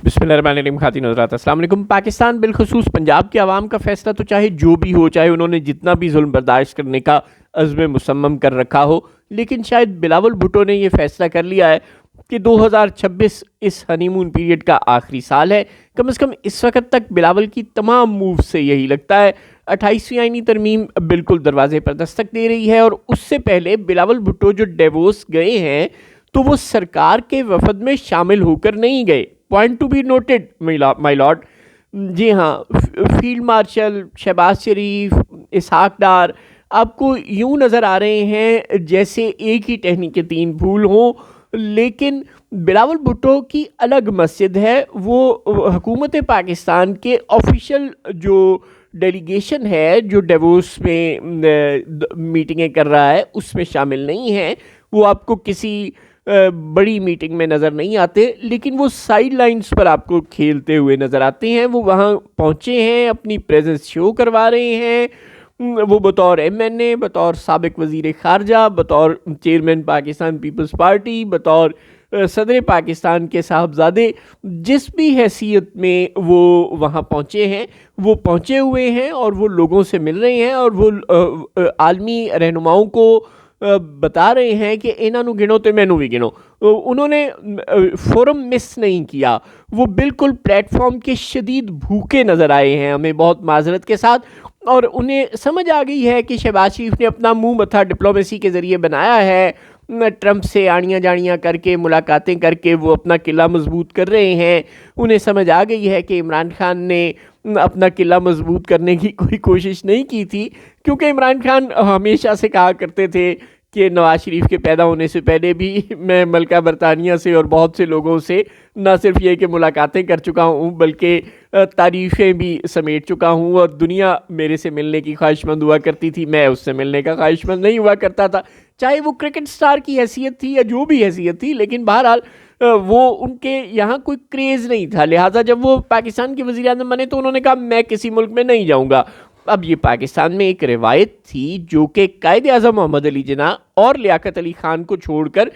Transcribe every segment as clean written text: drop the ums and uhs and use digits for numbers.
بسم اللہ الرحمن الرحیم، خاتین حضرات السلام علیکم۔ پاکستان بالخصوص پنجاب کے عوام کا فیصلہ تو چاہے جو بھی ہو، چاہے انہوں نے جتنا بھی ظلم برداشت کرنے کا عزم مصمم کر رکھا ہو، لیکن شاید بلاول بھٹو نے یہ فیصلہ کر لیا ہے کہ 2026 اس ہنی مون پیریڈ کا آخری سال ہے۔ کم از کم اس وقت تک بلاول کی تمام موو سے یہی لگتا ہے۔ 28ویں آئینی ترمیم بالکل دروازے پر دستک دے رہی ہے، اور اس سے پہلے بلاول بھٹو جو ڈیووس گئے ہیں تو وہ سرکار کے وفد میں شامل ہو کر نہیں گئے۔ Point to be noted my lord. جی ہاں، فیلڈ مارشل شہباز شریف، اسحاق ڈار آپ کو یوں نظر آ رہے ہیں جیسے ایک ہی ٹہنی کے تین پھول ہوں، لیکن بلاول بھٹو کی الگ مسجد ہے۔ وہ حکومت پاکستان کے آفیشیل جو ڈیلیگیشن ہے جو ڈیووس میں میٹنگیں کر رہا ہے اس میں شامل نہیں ہیں۔ وہ آپ کو کسی بڑی میٹنگ میں نظر نہیں آتے، لیکن وہ سائیڈ لائنز پر آپ کو کھیلتے ہوئے نظر آتے ہیں۔ وہ وہاں پہنچے ہیں، اپنی پریزنس شو کروا رہے ہیں۔ وہ بطور ایم این اے، بطور سابق وزیر خارجہ، بطور چیئرمین پاکستان پیپلز پارٹی، بطور صدر پاکستان کے صاحبزادے، جس بھی حیثیت میں وہ وہاں پہنچے ہیں وہ پہنچے ہوئے ہیں، اور وہ لوگوں سے مل رہے ہیں، اور وہ عالمی رہنماؤں کو بتا رہے ہیں کہ انہاں نو گنو تو مینوں بھی گنو۔ انہوں نے فورم مس نہیں کیا۔ وہ بالکل پلیٹ فارم کے شدید بھوکے نظر آئے ہیں ہمیں، بہت معذرت کے ساتھ، اور انہیں سمجھ آ گئی ہے کہ شہباز شریف نے اپنا منہ متھا ڈپلومیسی کے ذریعے بنایا ہے۔ ٹرمپ سے آڑیاں جاڑیاں کر کے، ملاقاتیں کر کے وہ اپنا قلعہ مضبوط کر رہے ہیں۔ انہیں سمجھ آ گئی ہے کہ عمران خان نے اپنا قلعہ مضبوط کرنے کی کوئی کوشش نہیں کی تھی، کیونکہ عمران خان ہمیشہ سے کہا کرتے تھے کہ نواز شریف کے پیدا ہونے سے پہلے بھی میں ملکہ برطانیہ سے اور بہت سے لوگوں سے نہ صرف یہ کہ ملاقاتیں کر چکا ہوں بلکہ تعریفیں بھی سمیٹ چکا ہوں، اور دنیا میرے سے ملنے کی خواہش مند ہوا کرتی تھی، میں اس سے ملنے کا خواہش مند نہیں ہوا کرتا تھا، چاہے وہ کرکٹ سٹار کی حیثیت تھی یا جو بھی حیثیت تھی۔ لیکن بہرحال وہ ان کے یہاں کوئی کریز نہیں تھا، لہٰذا جب وہ پاکستان کے وزیر اعظم بنے تو انہوں نے کہا میں کسی ملک میں نہیں جاؤں گا۔ اب یہ پاکستان میں ایک روایت تھی جو کہ قائد اعظم محمد علی جناح اور لیاقت علی خان کو چھوڑ کر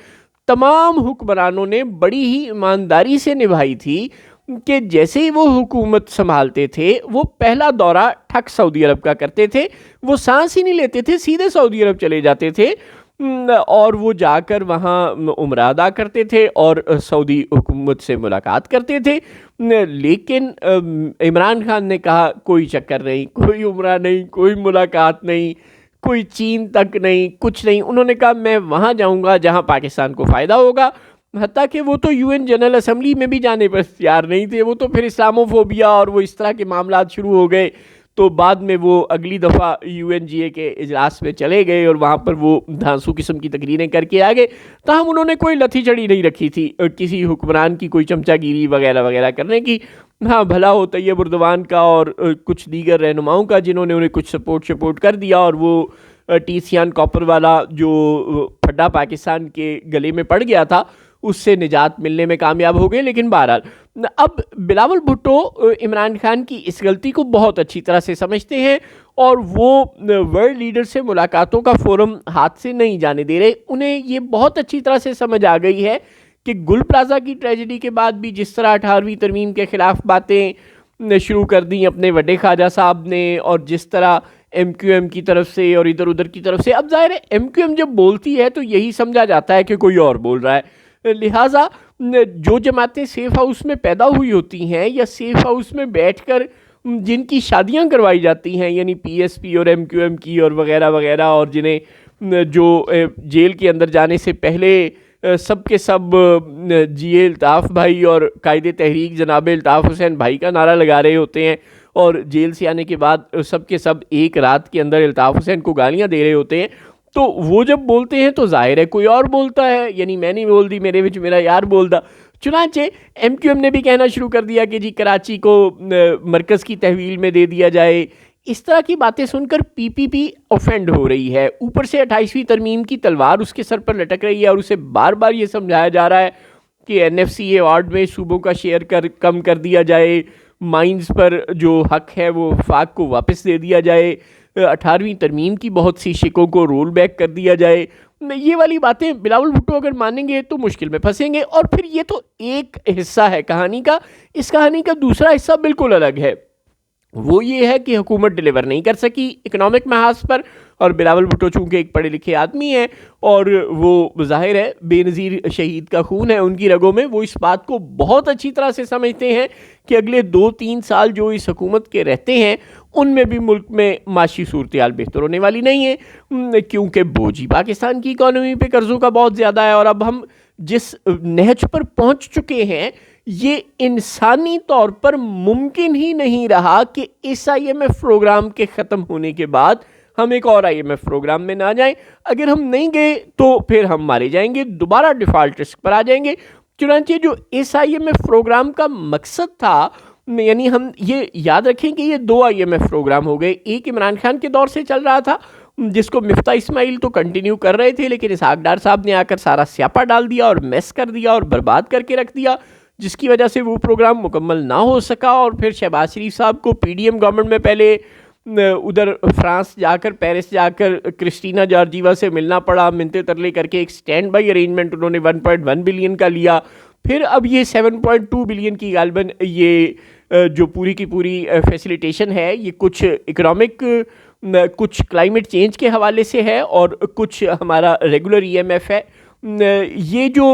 تمام حکمرانوں نے بڑی ہی ایمانداری سے نبھائی تھی، کہ جیسے ہی وہ حکومت سنبھالتے تھے وہ پہلا دورہ ٹھک سعودی عرب کا کرتے تھے۔ وہ سانس ہی نہیں لیتے تھے، سیدھے سعودی عرب چلے جاتے تھے، اور وہ جا کر وہاں عمرہ ادا کرتے تھے اور سعودی حکومت سے ملاقات کرتے تھے۔ لیکن عمران خان نے کہا کوئی چکر نہیں، کوئی عمرہ نہیں، کوئی ملاقات نہیں، کوئی چین تک نہیں، کچھ نہیں۔ انہوں نے کہا میں وہاں جاؤں گا جہاں پاکستان کو فائدہ ہوگا، حتیٰ کہ وہ تو یو این جنرل اسمبلی میں بھی جانے پر تیار نہیں تھے۔ وہ تو پھر اسلامو فوبیا اور وہ اس طرح کے معاملات شروع ہو گئے، تو بعد میں وہ اگلی دفعہ یو این جی اے کے اجلاس میں چلے گئے اور وہاں پر وہ دھانسو قسم کی تقریریں کر کے آ گئے۔ تاہم انہوں نے کوئی لتھی چڑی نہیں رکھی تھی کسی حکمران کی کوئی چمچہ گیری وغیرہ وغیرہ کرنے کی۔ ہاں بھلا ہو طیب اردوان کا اور کچھ دیگر رہنماؤں کا جنہوں نے انہیں کچھ سپورٹ کر دیا، اور وہ ٹی سیان کاپر والا جو پھڈا پاکستان کے گلے میں پڑ گیا تھا اس سے نجات ملنے میں کامیاب ہو گئے۔ لیکن بہرحال اب بلاول بھٹو عمران خان کی اس غلطی کو بہت اچھی طرح سے سمجھتے ہیں، اور وہ ورلڈ لیڈر سے ملاقاتوں کا فورم ہاتھ سے نہیں جانے دے رہے۔ انہیں یہ بہت اچھی طرح سے سمجھ آ گئی ہے کہ گل پلازہ کی ٹریجڈی کے بعد بھی جس طرح 18ویں ترمیم کے خلاف باتیں شروع کر دیں اپنے وڈے خواجہ صاحب نے، اور جس طرح ایم کیو ایم کی طرف سے اور ادھر ادھر کی طرف سے، اب ظاہر ہے ایم کیو ایم جب بولتی ہے تو یہی سمجھا جاتا ہے کہ کوئی اور بول رہا ہے، لہٰذا جو جماعتیں سیف ہاؤس میں پیدا ہوئی ہوتی ہیں یا سیف ہاؤس میں بیٹھ کر جن کی شادیاں کروائی جاتی ہیں، یعنی پی ایس پی اور ایم کیو ایم کی اور وغیرہ وغیرہ، اور جنہیں جو جیل کے اندر جانے سے پہلے سب کے سب جی اے الطاف بھائی اور قائد تحریک جناب الطاف حسین بھائی کا نعرہ لگا رہے ہوتے ہیں، اور جیل سے آنے کے بعد سب کے سب ایک رات کے اندر الطاف حسین کو گالیاں دے رہے ہوتے ہیں، تو وہ جب بولتے ہیں تو ظاہر ہے کوئی اور بولتا ہے، یعنی میں نہیں بول دی میرے وچ میرا یار بول دا۔ چنانچہ ایم کیو ایم نے بھی کہنا شروع کر دیا کہ جی کراچی کو مرکز کی تحویل میں دے دیا جائے۔ اس طرح کی باتیں سن کر پی پی پی اوفینڈ ہو رہی ہے، اوپر سے 28ویں ترمیم کی تلوار اس کے سر پر لٹک رہی ہے، اور اسے بار بار یہ سمجھایا جا رہا ہے کہ این ایف سی اے وارڈ میں صوبوں کا شیئر کم کر دیا جائے، مائنز پر جو حق ہے وہ وفاق کو واپس دے دیا جائے، 18ویں ترمیم کی بہت سی شکوں کو رول بیک کر دیا جائے. یہ والی باتیں بلاول بھٹو اگر مانیں گے تو مشکل میں پھنسیں گے. اور پھر یہ تو ایک حصہ ہے کہانی کا، اس کہانی کا دوسرا حصہ بالکل الگ ہے. وہ یہ ہے کہ حکومت ڈیلیور نہیں کر سکی اکنامک محاذ پر، اور بلاول بھٹو چونکہ ایک پڑھے لکھے آدمی ہیں اور وہ ظاہر ہے بے نظیر شہید کا خون ہے ان کی رگوں میں، وہ اس بات کو بہت اچھی طرح سے سمجھتے ہیں کہ اگلے 2-3 سال جو اس حکومت کے رہتے ہیں ان میں بھی ملک میں معاشی صورتحال بہتر ہونے والی نہیں ہے، کیونکہ بوجھ ہی پاکستان کی اکانومی پہ قرضوں کا بہت زیادہ ہے. اور اب ہم جس نہج پر پہنچ چکے ہیں یہ انسانی طور پر ممکن ہی نہیں رہا کہ اس IMF پروگرام کے ختم ہونے کے بعد ہم ایک اور IMF پروگرام میں نہ جائیں. اگر ہم نہیں گئے تو پھر ہم مارے جائیں گے، دوبارہ ڈیفالٹ رسک پر آ جائیں گے. چنانچہ جو اس IMF پروگرام کا مقصد تھا، یعنی ہم یہ یاد رکھیں کہ یہ 2 IMF پروگرام ہو گئے. ایک عمران خان کے دور سے چل رہا تھا جس کو مفتاح اسماعیل تو کنٹینیو کر رہے تھے، لیکن اسحاق ڈار صاحب نے آ کر سارا سیاپا ڈال دیا اور میس کر دیا اور برباد کر کے رکھ دیا، جس کی وجہ سے وہ پروگرام مکمل نہ ہو سکا. اور پھر شہباز شریف صاحب کو PDM گورنمنٹ میں پہلے ادھر فرانس جا کر، پیرس جا کر کرسٹینا جارجیوا سے ملنا پڑا، منتے ترلے کر کے ایک سٹینڈ بائی ارینجمنٹ انہوں نے 1.1 بلین کا لیا. پھر اب یہ 7.2 بلین کی غالباً یہ جو پوری کی پوری فیسیلیٹیشن ہے یہ کچھ اکنامک، کچھ کلائمیٹ چینج کے حوالے سے ہے اور کچھ ہمارا ریگولر EMF ہے. یہ جو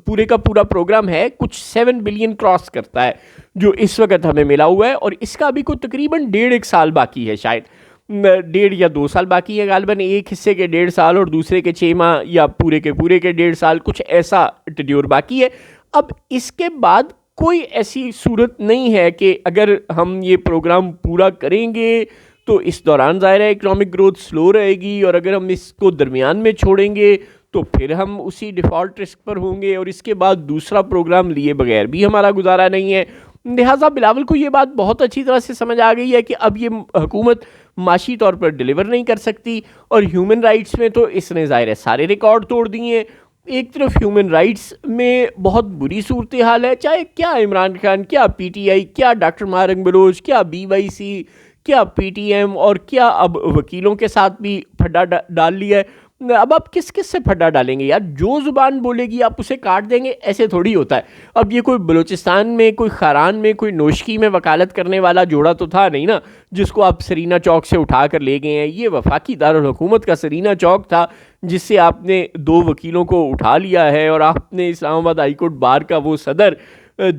پورے کا پورا پروگرام ہے کچھ 7 بلین کراس کرتا ہے جو اس وقت ہمیں ملا ہوا ہے، اور اس کا ابھی کوئی تقریباً 1.5 سال باقی ہے، شاید 1.5 یا 2 سال باقی ہے. غالباً ایک حصے کے 1.5 سال اور دوسرے کے 6 ماہ یا پورے کے 1.5 سال، کچھ ایسا ٹیڈیور باقی ہے. اب اس کے بعد کوئی ایسی صورت نہیں ہے کہ اگر ہم یہ پروگرام پورا کریں گے تو اس دوران ظاہر ہے اکنامک گروتھ سلو رہے گی، اور اگر ہم اس کو درمیان میں چھوڑیں گے تو پھر ہم اسی ڈیفالٹ رسک پر ہوں گے، اور اس کے بعد دوسرا پروگرام لیے بغیر بھی ہمارا گزارا نہیں ہے. لہٰذا بلاول کو یہ بات بہت اچھی طرح سے سمجھ آ گئی ہے کہ اب یہ حکومت معاشی طور پر ڈیلیور نہیں کر سکتی، اور ہیومن رائٹس میں تو اس نے ظاہر ہے سارے ریکارڈ توڑ دیے ہیں. ایک طرف ہیومن رائٹس میں بہت بری صورتحال ہے، چاہے کیا عمران خان، کیا PTI، کیا ڈاکٹر مہرنگ بلوچ، کیا BYC، کیا PTM، اور کیا اب وکیلوں کے ساتھ بھی پھڈا ڈال لیا ہے. اب آپ کس سے پھڈا ڈالیں گے یار؟ جو زبان بولے گی آپ اسے کاٹ دیں گے، ایسے تھوڑی ہوتا ہے. اب یہ کوئی بلوچستان میں، کوئی خاران میں، کوئی نوشکی میں وکالت کرنے والا جوڑا تو تھا نہیں نا جس کو آپ سرینا چوک سے اٹھا کر لے گئے ہیں. یہ وفاقی دارالحکومت کا سرینا چوک تھا جس سے آپ نے 2 وکیلوں کو اٹھا لیا ہے، اور آپ نے اسلام آباد ہائی کورٹ بار کا وہ صدر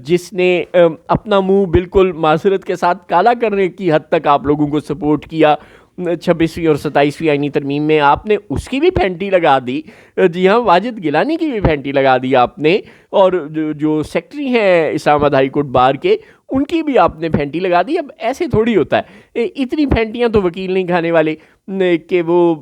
جس نے اپنا منہ بالکل معذرت کے ساتھ کالا کرنے کی حد تک آپ لوگوں کو سپورٹ کیا 26ویں اور 27ویں آئینی ترمیم میں، آپ نے اس کی بھی پھینٹی لگا دی. جی ہاں، واجد گیلانی کی بھی پھینٹی لگا دی آپ نے، اور جو سیکٹری ہیں اسلام آباد ہائی کورٹ بار کے ان کی بھی آپ نے پھینٹی لگا دی. اب ایسے تھوڑی ہوتا ہے، اتنی پھینٹیاں تو وکیل نہیں کھانے والے کہ وہ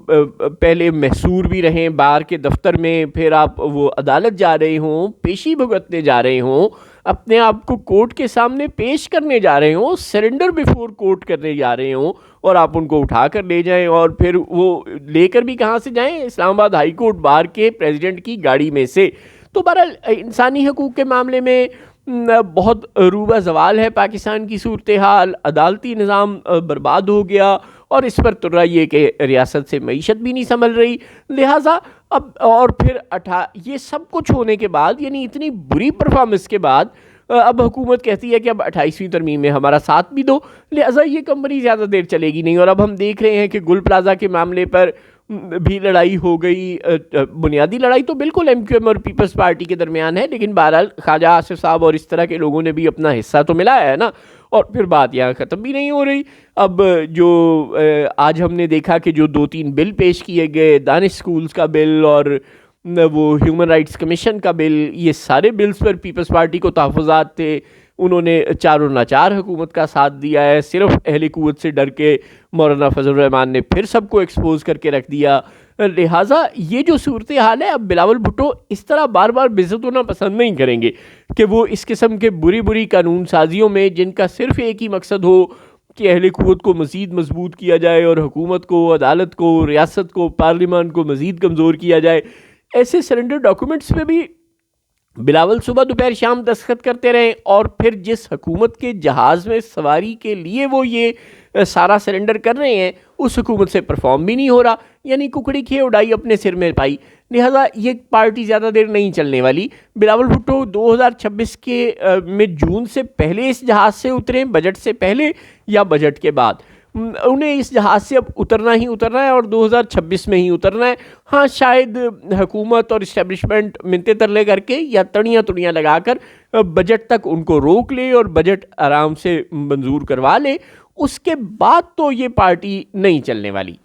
پہلے محصور بھی رہیں بار کے دفتر میں، پھر آپ وہ عدالت جا رہے ہوں، پیشی بھگتنے جا رہے ہوں، اپنے آپ کو کورٹ کے سامنے پیش کرنے جا رہے ہوں، سرنڈر بیفور کورٹ کرنے جا رہے ہوں، اور آپ ان کو اٹھا کر لے جائیں، اور پھر وہ لے کر بھی کہاں سے جائیں؟ اسلام آباد ہائی کورٹ بار کے پریزیڈنٹ کی گاڑی میں سے. تو بہرحال انسانی حقوق کے معاملے میں بہت روبہ زوال ہے پاکستان کی صورتحال. عدالتی نظام برباد ہو گیا، اور اس پر ترا یہ کہ ریاست سے معیشت بھی نہیں سنبھل رہی. لہٰذا اب اور پھر یہ سب کچھ ہونے کے بعد، یعنی اتنی بری پرفارمنس کے بعد، اب حکومت کہتی ہے کہ اب 28ویں ترمیم میں ہمارا ساتھ بھی دو. لہٰذا یہ کمپنی زیادہ دیر چلے گی نہیں. اور اب ہم دیکھ رہے ہیں کہ گل پلازا کے معاملے پر بھی لڑائی ہو گئی. بنیادی لڑائی تو بالکل MQM اور پیپلز پارٹی کے درمیان ہے، لیکن بہرحال خواجہ آصف صاحب اور اس طرح کے لوگوں نے بھی اپنا حصہ تو ملایا ہے نا، اور پھر بات یہاں ختم بھی نہیں ہو رہی. اب جو آج ہم نے دیکھا کہ جو 2-3 بل پیش کیے گئے، دانش سکولز کا بل اور وہ ہیومن رائٹس کمیشن کا بل، یہ سارے بلز پر پیپلز پارٹی کو تحفظات تھے. انہوں نے چاروں ناچار حکومت کا ساتھ دیا ہے. صرف اہل قوت سے ڈر کے مولانا فضل الرحمان نے پھر سب کو ایکسپوز کر کے رکھ دیا. لہٰذا یہ جو صورتحال ہے، اب بلاول بھٹو اس طرح بار بار بےعزت ہونا پسند نہیں کریں گے کہ وہ اس قسم کے بری قانون سازیوں میں، جن کا صرف ایک ہی مقصد ہو کہ اہل قوت کو مزید مضبوط کیا جائے اور حکومت کو، عدالت کو، ریاست کو، پارلیمان کو مزید کمزور کیا جائے، ایسے سرنڈر ڈاکومنٹس میں بھی بلاول صبح دوپہر شام دستخط کرتے رہے اور پھر جس حکومت کے جہاز میں سواری کے لیے وہ یہ سارا سرنڈر کر رہے ہیں اس حکومت سے پرفارم بھی نہیں ہو رہا، یعنی ککڑی کھیے اڑائی اپنے سر میں پائی، لہٰذا یہ پارٹی زیادہ دیر نہیں چلنے والی۔ بلاول بھٹو 2026 کے میں جون سے پہلے اس جہاز سے اتریں، بجٹ سے پہلے یا بجٹ کے بعد، انہیں اس جہاز سے اب اترنا ہی اترنا ہے اور 2026 میں ہی اترنا ہے۔ ہاں شاید حکومت اور اسٹیبلشمنٹ منتے ترلے کر کے یا تڑیاں لگا کر بجٹ تک ان کو روک لے اور بجٹ آرام سے منظور کروا لے، اس کے بعد تو یہ پارٹی نہیں چلنے والی۔